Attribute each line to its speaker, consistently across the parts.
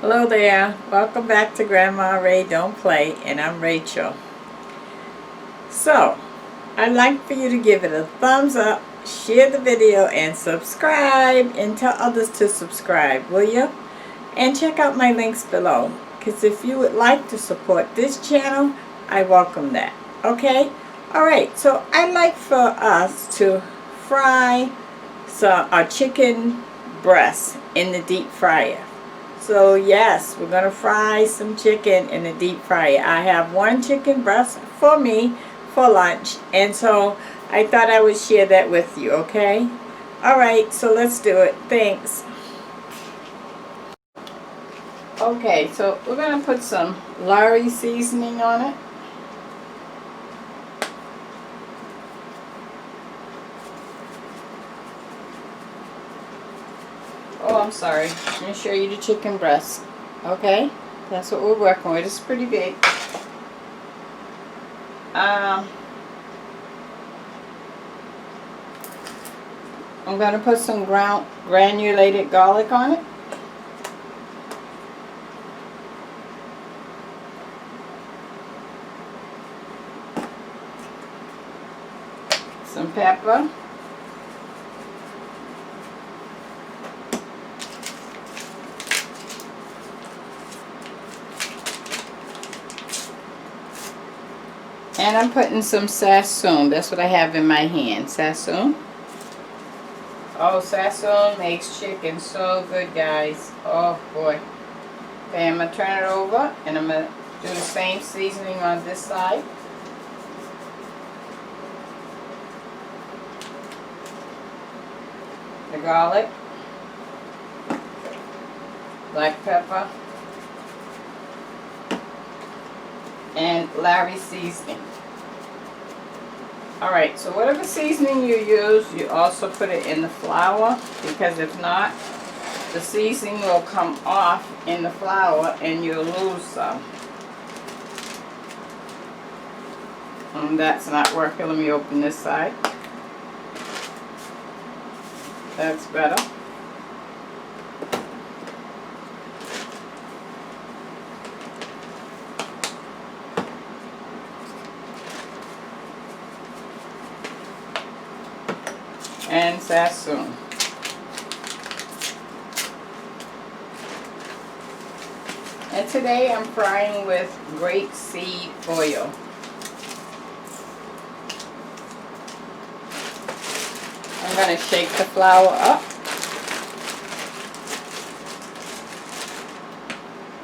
Speaker 1: Hello there, welcome back to Grandma Ray Don't Play, and I'm Rachel. So, I'd like for you to give it a thumbs up, share the video, and subscribe, and tell others to subscribe, will you? And check out my links below, because if you would like to support this channel, I welcome that, okay? Alright, so I'd like for us to fry our chicken breast in the deep fryer. So yes, we're going to fry some chicken in the deep fryer. I have one chicken breast for me for lunch, and so I thought I would share that with you, okay? Alright, so let's do it. Thanks. Okay, so we're going to put some Lowell seasoning on it. Oh, I'm sorry. Let me show you the chicken breast. Okay, that's what we're working with. It's pretty big. I'm going to put some granulated garlic on it. Some pepper. And I'm putting some sassoon. That's what I have in my hand. Sassoon. Oh, sassoon makes chicken so good, guys. Oh, boy. Okay, I'm going to turn it over. And I'm going to do the same seasoning on this side. The garlic. Black pepper. And Lowell seasoning. Alright, so whatever seasoning you use, you also put it in the flour, because if not, the seasoning will come off in the flour and you'll lose some. And that's not working. Let me open this side. That's better. And sassoon. And today I'm frying with grapeseed oil. I'm going to shake the flour up.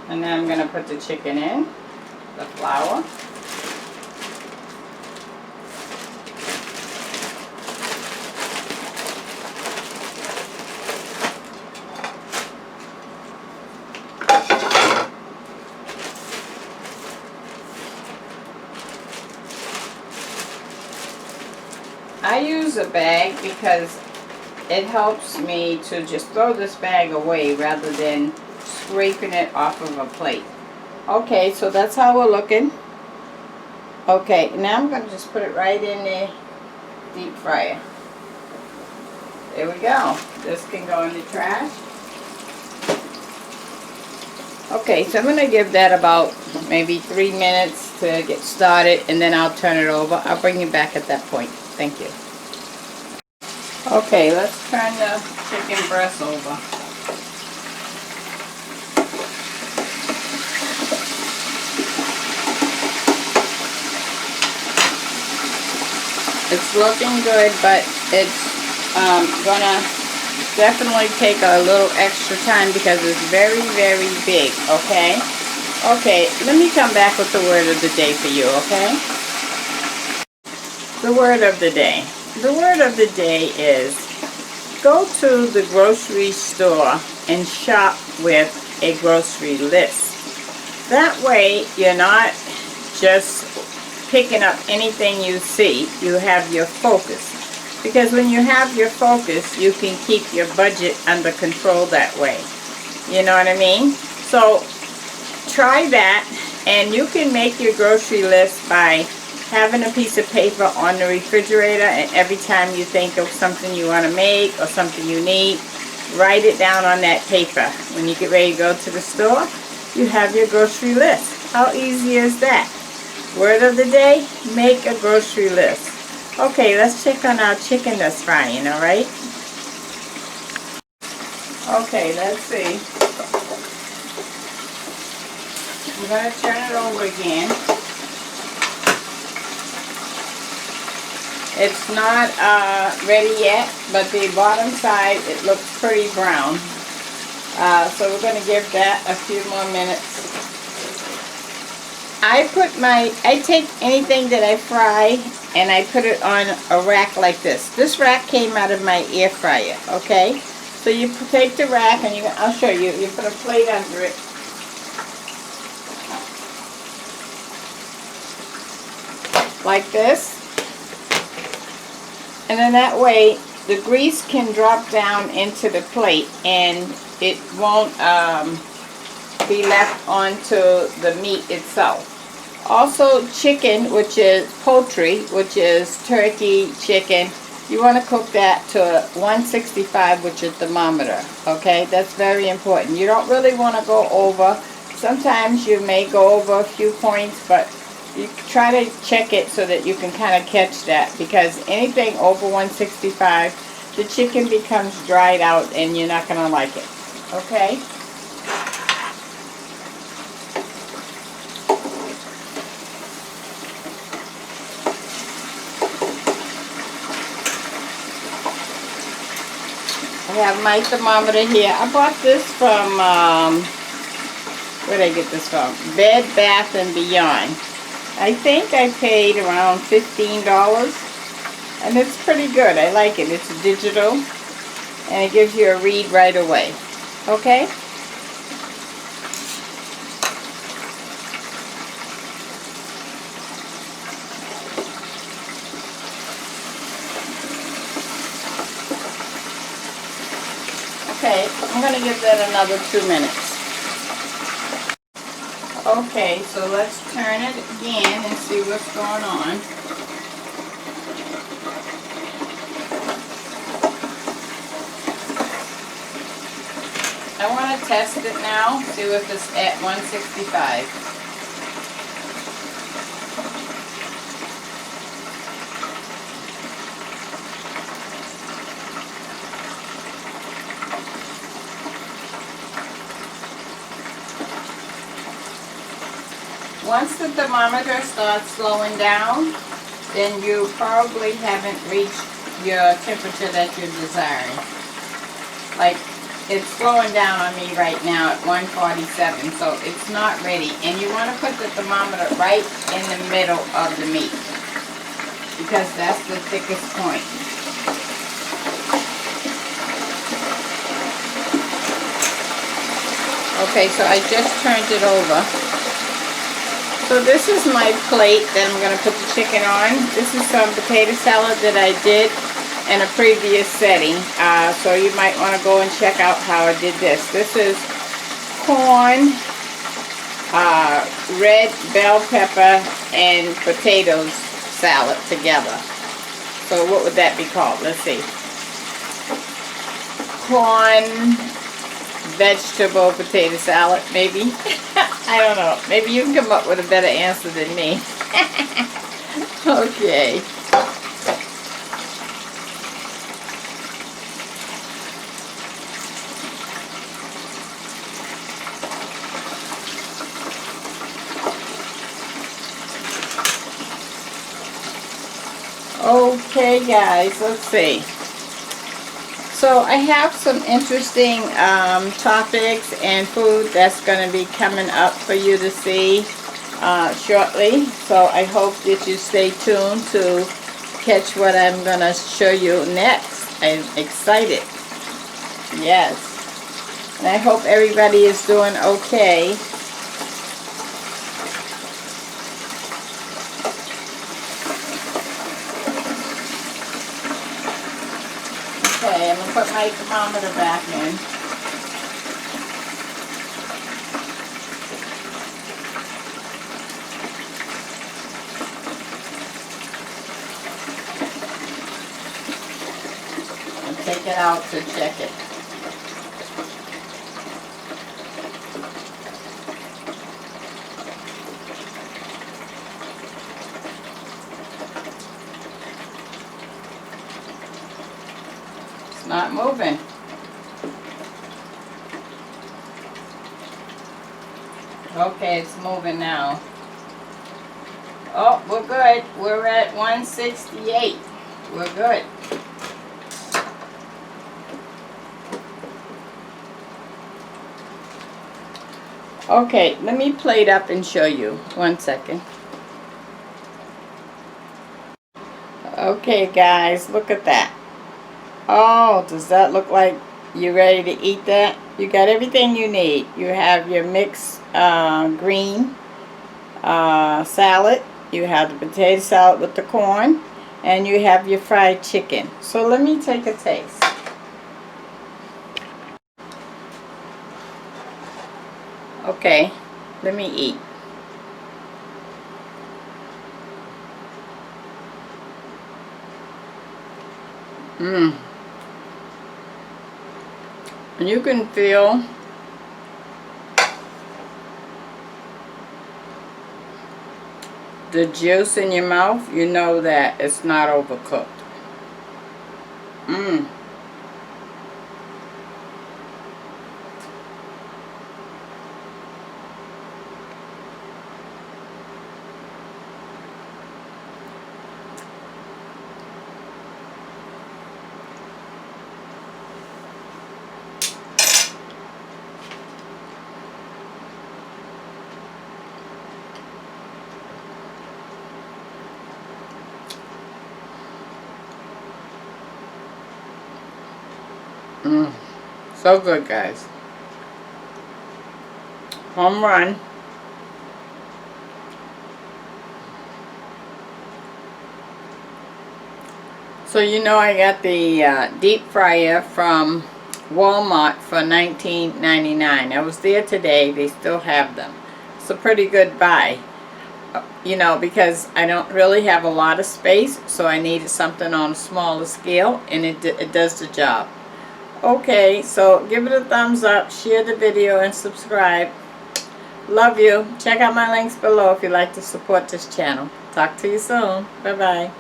Speaker 1: And then I'm going to put the chicken in, the flour. I use a bag because it helps me to just throw this bag away rather than scraping it off of a plate. Okay, so that's how we're looking. Okay, now I'm going to just put it right in the deep fryer. There we go. This can go in the trash. Okay, so I'm going to give that about maybe 3 minutes to get started, and then I'll turn it over. I'll bring you back at that point. Thank you. Okay, let's turn the chicken breast over. It's looking good, but it's gonna definitely take a little extra time because it's very, very big, okay? Okay, let me come back with the word of the day for you, okay? The word of the day. The word of the day is go to the grocery store and shop with a grocery list. That way you're not just picking up anything you see. You have your focus. Because when you have your focus, you can keep your budget under control that way. You know what I mean? So try that, and you can make your grocery list by having a piece of paper on the refrigerator, and every time you think of something you want to make or something you need, write it down on that paper. When you get ready to go to the store, you have your grocery list. How easy is that? Word of the day, make a grocery list. Okay, let's check on our chicken that's frying, alright? Okay, let's see. I'm going to turn it over again. It's not ready yet, but the bottom side, it looks pretty brown. So we're going to give that a few more minutes. I take anything that I fry and I put it on a rack like this. This rack came out of my air fryer, okay? So you take the rack and I'll show you. You put a plate under it. Like this. And then that way the grease can drop down into the plate and it won't be left onto the meat itself. Also chicken, which is poultry, which is turkey, chicken, you want to cook that to 165 with your thermometer, okay? That's very important. You don't really want to go over. Sometimes you may go over a few points, but you try to check it so that you can kind of catch that, because anything over 165, the chicken becomes dried out and you're not going to like it, okay? I have my thermometer here. I bought this from, where did I get this from? Bed Bath & Beyond. I think I paid around $15, and it's pretty good. I like it. It's digital, and it gives you a read right away. Okay? Okay, I'm going to give that another 2 minutes. Okay, so let's turn it again and see what's going on. I want to test it now, see if it's at 165. Once the thermometer starts slowing down, then you probably haven't reached your temperature that you're desiring. Like, it's slowing down on me right now at 147, so it's not ready. And you want to put the thermometer right in the middle of the meat, because that's the thickest point. Okay, so I just turned it over. So this is my plate that I'm going to put the chicken on. This is some potato salad that I did in a previous setting. So you might want to go and check out how I did this. This is corn, red bell pepper, and potatoes salad together. So what would that be called? Let's see. Corn, vegetable, potato salad, maybe. I don't know. Maybe you can come up with a better answer than me. Okay. Okay, guys, let's see. So I have some interesting topics and food that's going to be coming up for you to see shortly. So I hope that you stay tuned to catch what I'm going to show you next. I'm excited. Yes. And I hope everybody is doing okay. Okay, I'm going to put my thermometer back in. I'll take it out to check it. not moving. Okay, it's moving now. Oh, we're good. We're at 168. We're good. Okay, let me plate up and show you. 1 second. Okay, guys, look at that. Oh, does that look like you're ready to eat that? You got everything you need. You have your mixed green salad. You have the potato salad with the corn. And you have your fried chicken. So let me take a taste. Okay, let me eat. And you can feel the juice in your mouth. You know that it's not overcooked. So good, guys. Home run. So you know I got the deep fryer from Walmart for $19.99. I was there today. They still have them. It's a pretty good buy. You know, because I don't really have a lot of space, so I needed something on a smaller scale, and it does the job. Okay, so give it a thumbs up, share the video, and subscribe. Love you. Check out my links below if you'd like to support this channel. Talk to you soon. Bye-bye.